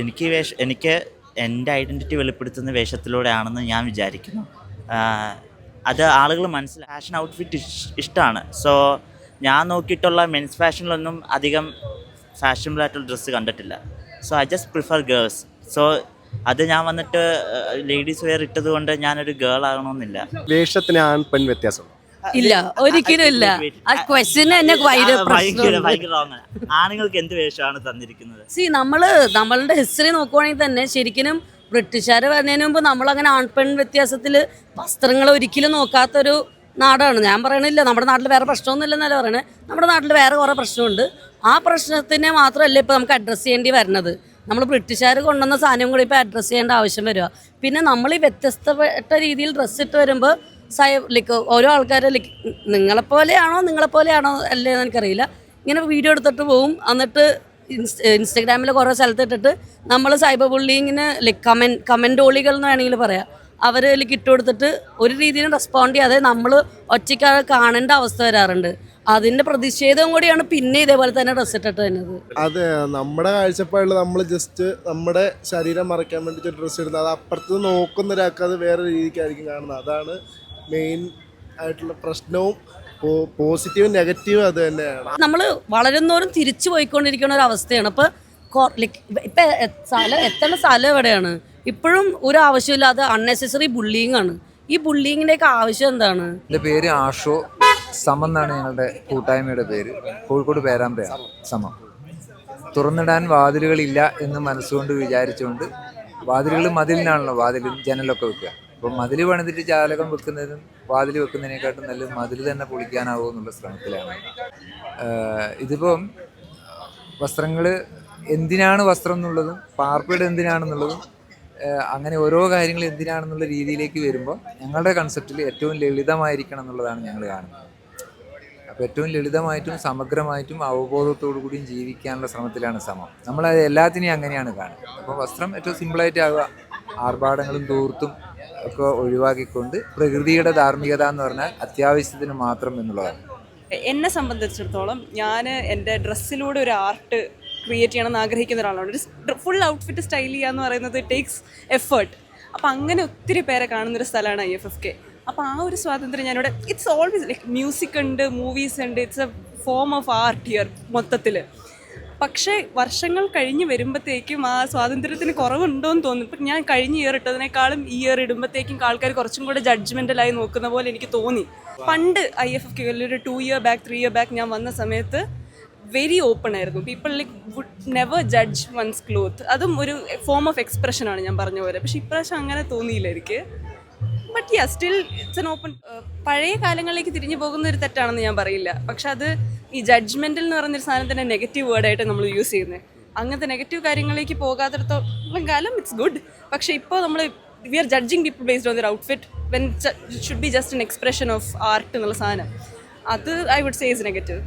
എനിക്ക് എൻ്റെ ഐഡൻറ്റിറ്റി വെളിപ്പെടുത്തുന്ന വേഷത്തിലൂടെയാണെന്ന് ഞാൻ വിചാരിക്കുന്നു. അത് ആളുകൾ ഫാഷൻ ഔട്ട്ഫിറ്റ് ഇഷ്ടമാണ്. സോ ഞാൻ നോക്കിയിട്ടുള്ള മെൻസ് ഫാഷനിലൊന്നും അധികം ഫാഷനബിളായിട്ടുള്ള ഡ്രസ്സ് കണ്ടിട്ടില്ല. So I just prefer girls. So അത് ഞാൻ വന്നിട്ട് ലേഡീസ് വെയർ ഇട്ടത് കൊണ്ട് ഞാനൊരു ഗേൾ ആകണമെന്നില്ല. വേഷത്തിന് ആൺ പെൺ വ്യത്യാസം ഇല്ല, ഒരിക്കലും ഇല്ല. ആ ക്വസ്റ്റ്യൻ തന്നെ ആണുങ്ങൾക്ക് എന്ത് വേഷമാണ് തന്നിരിക്കുന്നത്? നമ്മളുടെ ഹിസ്റ്ററി നോക്കുവാണെങ്കിൽ തന്നെ ശരിക്കും ബ്രിട്ടീഷുകാർ വരുന്നതിന് മുമ്പ് നമ്മളങ്ങനെ ആൺപെൺ വ്യത്യാസത്തിൽ വസ്ത്രങ്ങൾ ഒരിക്കലും നോക്കാത്തൊരു നാടാണ്. ഞാൻ പറയണില്ല നമ്മുടെ നാട്ടിൽ വേറെ പ്രശ്നമൊന്നുമില്ലെന്നല്ല പറയണേ. നമ്മുടെ നാട്ടിൽ വേറെ കുറേ പ്രശ്നമുണ്ട്. ആ പ്രശ്നത്തിനെ മാത്രമല്ല ഇപ്പോൾ നമുക്ക് അഡ്രസ്സ് ചെയ്യേണ്ടി വരുന്നത്. നമ്മൾ ബ്രിട്ടീഷുകാർ കൊണ്ടുവന്ന സാധനം കൂടി ഇപ്പോൾ അഡ്രസ്സ് ചെയ്യേണ്ട ആവശ്യം വരിക. പിന്നെ നമ്മൾ ഈ വ്യത്യസ്തപ്പെട്ട രീതിയിൽ ഡ്രസ്സ് ഇട്ട് വരുമ്പോൾ ഓരോ ആൾക്കാർ നിങ്ങളെപ്പോലെയാണോ അല്ലേ എന്ന് എനിക്കറിയില്ല, ഇങ്ങനെ വീഡിയോ എടുത്തിട്ട് പോവും. എന്നിട്ട് ഇൻസ്റ്റഗ്രാമിൽ കുറേ സ്ഥലത്ത് ഇട്ടിട്ട് നമ്മൾ സൈബർ ബുള്ളിങ്ങിന് കമൻറ്റോളികൾ എന്ന് വേണമെങ്കിൽ പറയാം, അവർ ഇട്ട് കൊടുത്തിട്ട് ഒരു രീതിയിലും റെസ്പോണ്ട് ചെയ്യാതെ നമ്മൾ ഒറ്റയ്ക്ക് കാണേണ്ട അവസ്ഥ വരാറുണ്ട്. അതിൻ്റെ പ്രതിഷേധം കൂടിയാണ് പിന്നെ ഇതേപോലെ തന്നെ ഡ്രസ് ഇട്ടിട്ട് വരുന്നത്. അതെ, നമ്മുടെ കാഴ്ചപ്പാടിൽ നമ്മൾ ജസ്റ്റ് നമ്മുടെ ശരീരം മറയ്ക്കാൻ വേണ്ടിയിട്ട് ഡ്രസ്സ് ഇടുന്നത്, അത് അപ്പുറത്ത് നോക്കുന്ന ഒരാൾക്ക് അത് വേറെ രീതിക്കായിരിക്കും കാണുന്നത്. അതാണ് മെയിൻ ആയിട്ടുള്ള പ്രശ്നവും. പോസിറ്റീവും നെഗറ്റീവും അത് തന്നെയാണ്. നമ്മൾ വളരുന്നോറും തിരിച്ചു പോയിക്കൊണ്ടിരിക്കുന്ന ഒരു അവസ്ഥയാണ്. ഇപ്പം എത്തേണ്ട സ്ഥലം എവിടെയാണ്? ഇപ്പോഴും ഒരു ആവശ്യമില്ലാതെ അൺനെസസറി ബുള്ളിങ് ആണ്. ഈ ബുള്ളിങ്ങിൻ്റെയൊക്കെ ആവശ്യം എന്താണ്? എൻ്റെ പേര് ആഷോ സമം എന്നാണ് ഞങ്ങളുടെ കൂട്ടായ്മയുടെ പേര്. കോഴിക്കോട് പേരാമ്പ്രയാണ് സമം. തുറന്നിടാൻ വാതിലുകളില്ല എന്ന് മനസ്സുകൊണ്ട് വിചാരിച്ചുകൊണ്ട്, വാതിലുകൾ മതിലിനാണല്ലോ വാതിലും ജനലൊക്കെ വെക്കുക. അപ്പം മതിൽ പണിതിട്ട് ജാലകം വെക്കുന്നതിനും വാതിൽ വെക്കുന്നതിനെക്കാട്ടും നല്ലത് മതിൽ തന്നെ പൊളിക്കാനാവുമോ എന്നുള്ള ശ്രമത്തിലാണ്. ഇതിപ്പം വസ്ത്രങ്ങൾ എന്തിനാണ് വസ്ത്രം എന്നുള്ളതും പാർപ്പിടം എന്തിനാണെന്നുള്ളതും അങ്ങനെ ഓരോ കാര്യങ്ങൾ എന്തിനാണെന്നുള്ള രീതിയിലേക്ക് വരുമ്പോൾ ഞങ്ങളുടെ കൺസെപ്റ്റിൽ ഏറ്റവും ലളിതമായിരിക്കണം എന്നുള്ളതാണ് ഞങ്ങൾ കാണുന്നത്. അപ്പോൾ ഏറ്റവും ലളിതമായിട്ടും സമഗ്രമായിട്ടും അവബോധത്തോടു കൂടിയും ജീവിക്കാനുള്ള ശ്രമത്തിലാണ് സമം. നമ്മളത് എല്ലാത്തിനെയും അങ്ങനെയാണ് കാണുന്നത്. അപ്പോൾ വസ്ത്രം ഏറ്റവും സിമ്പിളായിട്ട് ആവുക, ആർഭാടങ്ങളും ദൂർത്തും ഒക്കെ ഒഴിവാക്കിക്കൊണ്ട് പ്രകൃതിയുടെ ധാർമ്മികത എന്ന് പറഞ്ഞാൽ അത്യാവശ്യത്തിന് മാത്രം എന്നുള്ളതാണ്. എന്നെ സംബന്ധിച്ചിടത്തോളം ഞാൻ എൻ്റെ ഡ്രസ്സിലൂടെ ഒരു ആർട്ട് ക്രിയേറ്റ് ചെയ്യണമെന്ന് ആഗ്രഹിക്കുന്ന ഒരാളാണ്. ഒരു ഫുൾ ഔട്ട്ഫിറ്റ് സ്റ്റൈൽ ചെയ്യുക എന്ന് പറയുന്നത് ടേക്സ് എഫേർട്ട്. അപ്പോൾ അങ്ങനെ ഒത്തിരി പേരെ കാണുന്നൊരു സ്ഥലമാണ് IFFK. അപ്പോൾ ആ ഒരു സ്വാതന്ത്ര്യം ഞാനിവിടെ, ഇറ്റ്സ് ഓൾവേസ് ലൈക്ക് മ്യൂസിക് ഉണ്ട്, മൂവീസ് ഉണ്ട്, it's A form of art here മൊത്തത്തിൽ. പക്ഷേ വർഷങ്ങൾ കഴിഞ്ഞ് വരുമ്പോഴത്തേക്കും ആ സ്വാതന്ത്ര്യത്തിന് കുറവുണ്ടോയെന്ന് തോന്നുന്നു. ഇപ്പം ഞാൻ കഴിഞ്ഞ ഇയർ ഇട്ടതിനേക്കാളും ഈ ഇയർ ഇടുമ്പോഴത്തേക്കും ആൾക്കാർ കുറച്ചും കൂടെ ജഡ്ജ്മെൻ്റലായി നോക്കുന്ന പോലെ എനിക്ക് തോന്നി. പണ്ട് IFFK ഒരു 2 year back 3 year back ഞാൻ വന്ന സമയത്ത് വെരി ഓപ്പൺ ആയിരുന്നു. People would never judge one's cloth. അതും ഒരു ഫോം ഓഫ് എക്സ്പ്രഷനാണ് ഞാൻ പറഞ്ഞ പോലെ. പക്ഷേ ഇപ്രാവശ്യം അങ്ങനെ തോന്നിയില്ല എനിക്ക്. But still it's an open. പഴയ കാലങ്ങളിലേക്ക് തിരിഞ്ഞു പോകുന്ന ഒരു തെറ്റാണെന്ന് ഞാൻ പറയില്ല. പക്ഷെ അത് ഈ ജഡ്ജ്മെൻ്റൽ എന്ന് പറയുന്നൊരു സാധനം തന്നെ നെഗറ്റീവ് വേർഡായിട്ട് നമ്മൾ യൂസ് ചെയ്യുന്നത്. അങ്ങനത്തെ നെഗറ്റീവ് കാര്യങ്ങളിലേക്ക് പോകാത്തിടത്തോളം കാലം ഇറ്റ്സ് ഗുഡ്. പക്ഷേ ഇപ്പോൾ നമ്മൾ we are judging people based on their outfit when it should be just an expression of art എന്നുള്ള സാധനം. അത് I would say is negative.